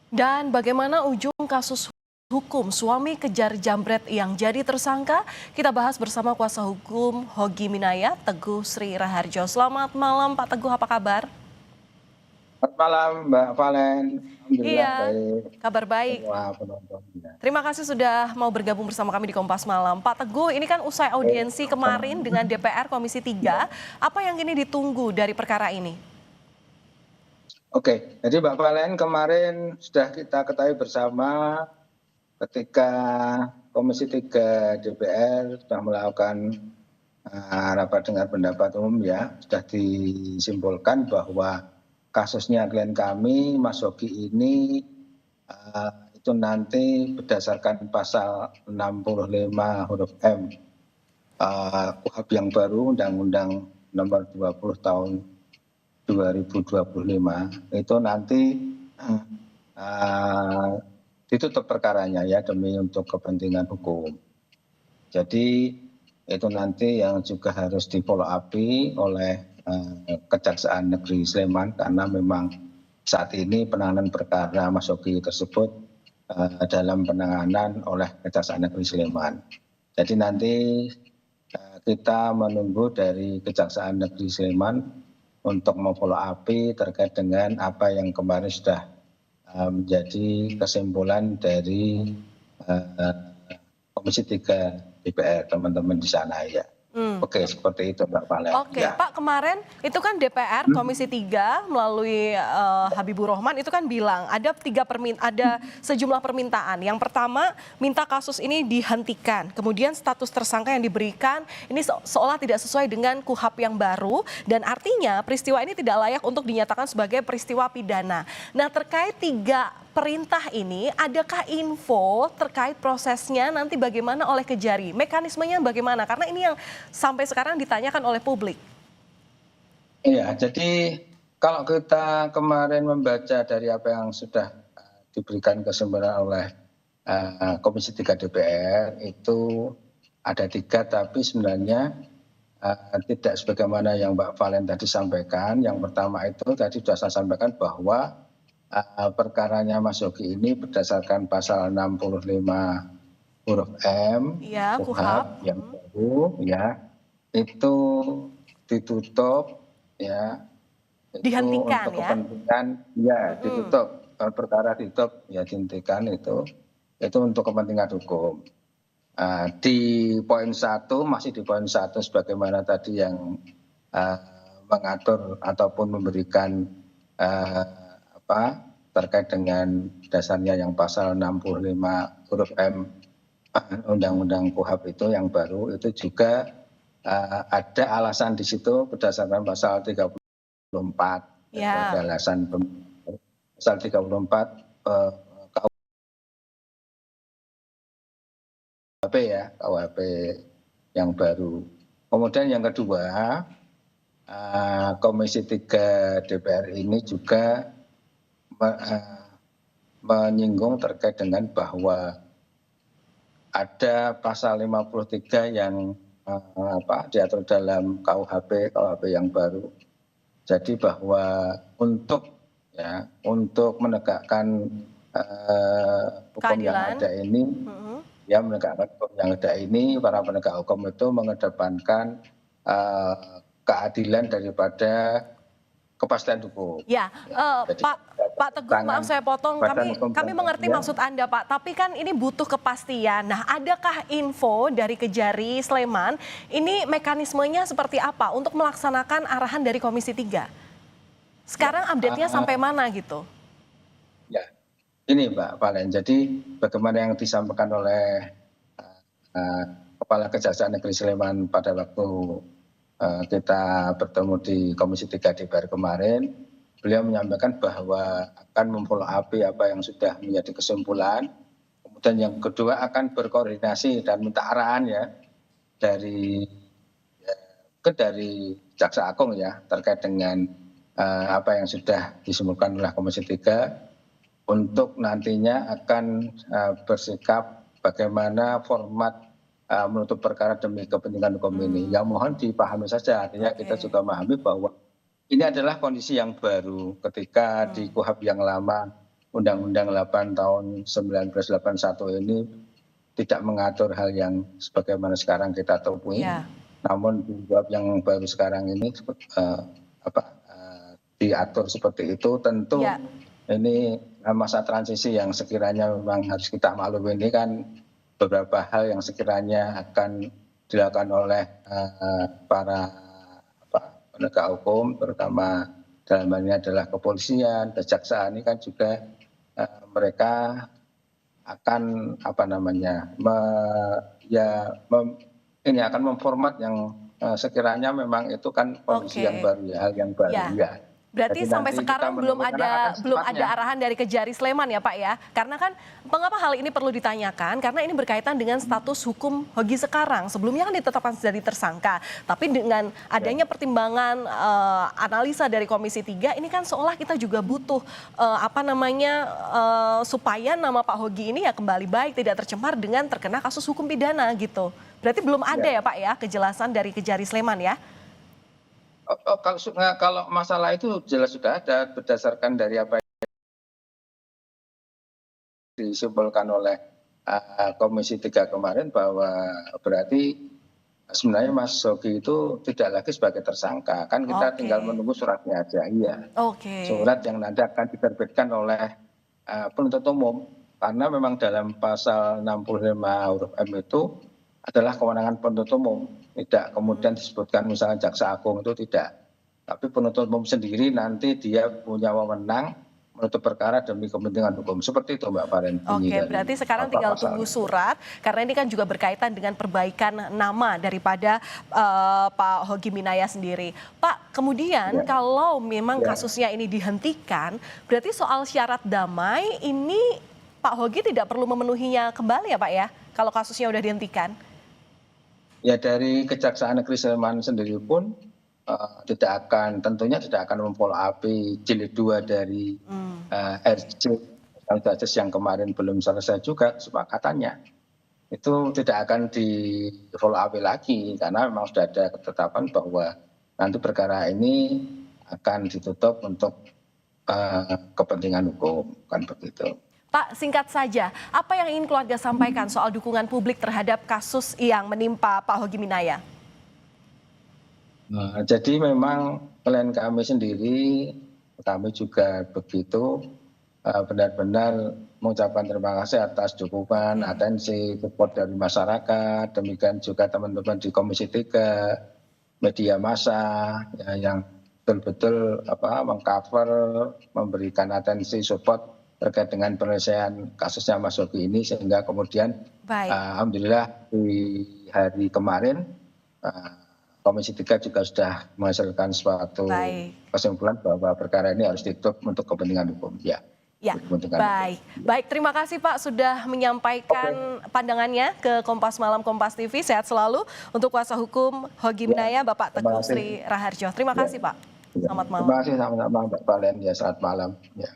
Dan bagaimana ujung kasus hukum suami kejar jambret yang jadi tersangka? Kita bahas bersama kuasa hukum Hogi Minayat, Teguh Sri Raharjo. Selamat malam Pak Teguh, apa kabar? Selamat malam Mbak Valen, alhamdulillah Iya, baik kabar baik. semua penontonnya. Terima kasih sudah mau bergabung bersama kami di Kompas Malam. Pak Teguh, ini kan usai audiensi kemarin dengan DPR Komisi 3, apa yang kini ditunggu dari perkara ini? Oke, jadi Mbak Valen kemarin sudah kita ketahui bersama ketika Komisi 3 DPR sudah melakukan rapat dengar pendapat umum ya, sudah disimpulkan bahwa kasusnya klien kami Mas Hogi ini itu nanti berdasarkan pasal 65 huruf M KUHP yang baru Undang-Undang nomor 20 tahun 2025 itu nanti ditutup perkaranya ya demi untuk kepentingan hukum. Jadi itu nanti yang juga harus di follow up oleh Kejaksaan Negeri Sleman karena memang saat ini penanganan perkara Mas Hogi tersebut dalam penanganan oleh Kejaksaan Negeri Sleman. Jadi nanti kita menunggu dari Kejaksaan Negeri Sleman untuk memfollow up terkait dengan apa yang kemarin sudah menjadi kesimpulan dari Komisi 3 DPR teman-teman di sana ya. Oke, seperti itu Mbak Valen. Oke, Ya. Pak, kemarin itu kan DPR Komisi 3 melalui Habibur Rahman itu kan bilang ada sejumlah permintaan. Yang pertama, minta kasus ini dihentikan. Kemudian status tersangka yang diberikan ini seolah tidak sesuai dengan KUHP yang baru dan artinya peristiwa ini tidak layak untuk dinyatakan sebagai peristiwa pidana. Nah, terkait tiga perintah ini, adakah info terkait prosesnya nanti bagaimana oleh Kejari? Mekanismenya bagaimana? Karena ini yang sampai sekarang ditanyakan oleh publik. Iya, jadi kalau kita kemarin membaca dari apa yang sudah diberikan kesimpulan oleh Komisi 3 DPR itu ada 3, tapi sebenarnya tidak sebagaimana yang Mbak Valen tadi sampaikan. Yang pertama itu tadi sudah saya sampaikan bahwa perkaranya Mas Hogi ini berdasarkan pasal 65 huruf M Iya, KUHP KUHP. yang baru ya itu ditutup ya itu Dihentikan untuk ya. kepentingan ya ditutup perkara ditutup ya dihentikan itu untuk kepentingan hukum. Di poin 1 masih di poin 1 sebagaimana tadi yang mengatur ataupun memberikan terkait dengan dasarnya yang pasal 65 huruf M Undang-Undang KUHP itu yang baru itu juga ada alasan di situ berdasarkan pasal 34 Ya. ada alasan pasal 34 KUHP ya KUHP yang baru. Kemudian yang kedua Komisi 3 DPR ini juga menyinggung terkait dengan bahwa ada pasal 53 yang diatur dalam KUHP yang baru. Jadi bahwa untuk menegakkan hukum yang ada ini, ya menegakkan hukum yang ada ini, para penegak hukum itu mengedepankan keadilan daripada kepastian hukum. Ya, Pak Teguh, maaf saya potong. Kami mengerti maksud Anda, Pak. Tapi kan ini butuh kepastian. Nah, adakah info dari Kejari Sleman? Ini mekanismenya seperti apa untuk melaksanakan arahan dari Komisi 3? Sekarang update-nya sampai mana gitu? Ya, ini Mbak Valen. Jadi bagaimana yang disampaikan oleh Kepala Kejaksaan Negeri Sleman pada waktu kita bertemu di Komisi 3 DPR kemarin, beliau menyampaikan bahwa akan memfollow up apa yang sudah menjadi kesimpulan. Kemudian yang kedua akan berkoordinasi dan minta arahan ya dari Jaksa Agung ya terkait dengan apa yang sudah disimpulkan oleh Komisi 3 untuk nantinya akan bersikap bagaimana format menutup perkara demi kepentingan hukum ini. Yang mohon dipahami saja, artinya kita juga memahami bahwa ini adalah kondisi yang baru ketika di KUHP yang lama Undang-Undang 8 tahun 1981 ini tidak mengatur hal yang sebagaimana sekarang kita temui. Ya. Namun yang baru sekarang ini diatur seperti itu, tentu Ya. ini masa transisi yang sekiranya memang harus kita maklumi. Ini kan beberapa hal yang sekiranya akan dilakukan oleh para penegak hukum, terutama dalam hal ini adalah kepolisian, kejaksaan. Ini kan juga mereka akan ini akan memformat yang sekiranya memang itu kan kondisi yang baru, hal yang baru ya. Berarti Jadi sampai nanti sekarang kita belum menemukan ada arahan dari Kejari Sleman ya Pak ya. Karena kan mengapa hal ini perlu ditanyakan? Karena ini berkaitan dengan status hukum Hogi sekarang. Sebelumnya kan ditetapkan jadi tersangka. Tapi dengan adanya pertimbangan analisa dari Komisi 3, ini kan seolah kita juga butuh supaya nama Pak Hogi ini ya kembali baik, tidak tercemar dengan terkena kasus hukum pidana gitu. Berarti belum ada ya Pak ya kejelasan dari Kejari Sleman ya? Kalau masalah itu jelas sudah ada berdasarkan dari apa yang disimpulkan oleh Komisi 3 kemarin, bahwa berarti sebenarnya Mas Hogi itu tidak lagi sebagai tersangka. Kan kita tinggal menunggu suratnya aja. Iya. Surat yang nanti akan diterbitkan oleh penuntut umum. Karena memang dalam pasal 65 huruf M itu adalah kewenangan penuntut umum. Tidak kemudian disebutkan misalnya jaksa agung, itu tidak. Tapi penuntut umum sendiri nanti dia punya wewenang menutup perkara demi kepentingan hukum. Seperti itu Mbak Parenti. Oke, berarti sekarang tinggal tunggu surat, karena ini kan juga berkaitan dengan perbaikan nama daripada Pak Hogi Minaya sendiri. Pak, kemudian kalau memang kasusnya ini dihentikan, berarti soal syarat damai ini Pak Hogi tidak perlu memenuhinya kembali ya Pak ya, kalau kasusnya sudah dihentikan? Ya, dari Kejaksaan Negeri Sleman sendiri pun tentunya tidak akan memfollow up jilid 2 dari RJ yang kemarin belum selesai juga kesepakatannya. Itu tidak akan di follow up lagi, karena memang sudah ada ketetapan bahwa nanti perkara ini akan ditutup untuk kepentingan hukum, kan begitu. Pak, singkat saja, apa yang ingin keluarga sampaikan soal dukungan publik terhadap kasus yang menimpa Pak Hogi Minaya? Jadi memang klien kami sendiri, kami juga begitu, benar-benar mengucapkan terima kasih atas dukungan, atensi, support dari masyarakat, demikian juga teman-teman di Komisi 3, media massa yang betul-betul mengcover, memberikan atensi, support terkait dengan penyelesaian kasusnya Mas Hogi ini, sehingga kemudian alhamdulillah di hari kemarin Komisi 3 juga sudah menghasilkan suatu kesimpulan bahwa perkara ini harus ditutup untuk kepentingan hukum. Ya, baik. Terima kasih Pak sudah menyampaikan pandangannya ke Kompas Malam Kompas TV. Sehat selalu untuk kuasa hukum Hogi Minaya, Bapak Teguh Sri Raharjo. Terima kasih Pak. Selamat malam. Terima kasih, sama-sama Mbak Valen. Ya, selamat malam. Ya.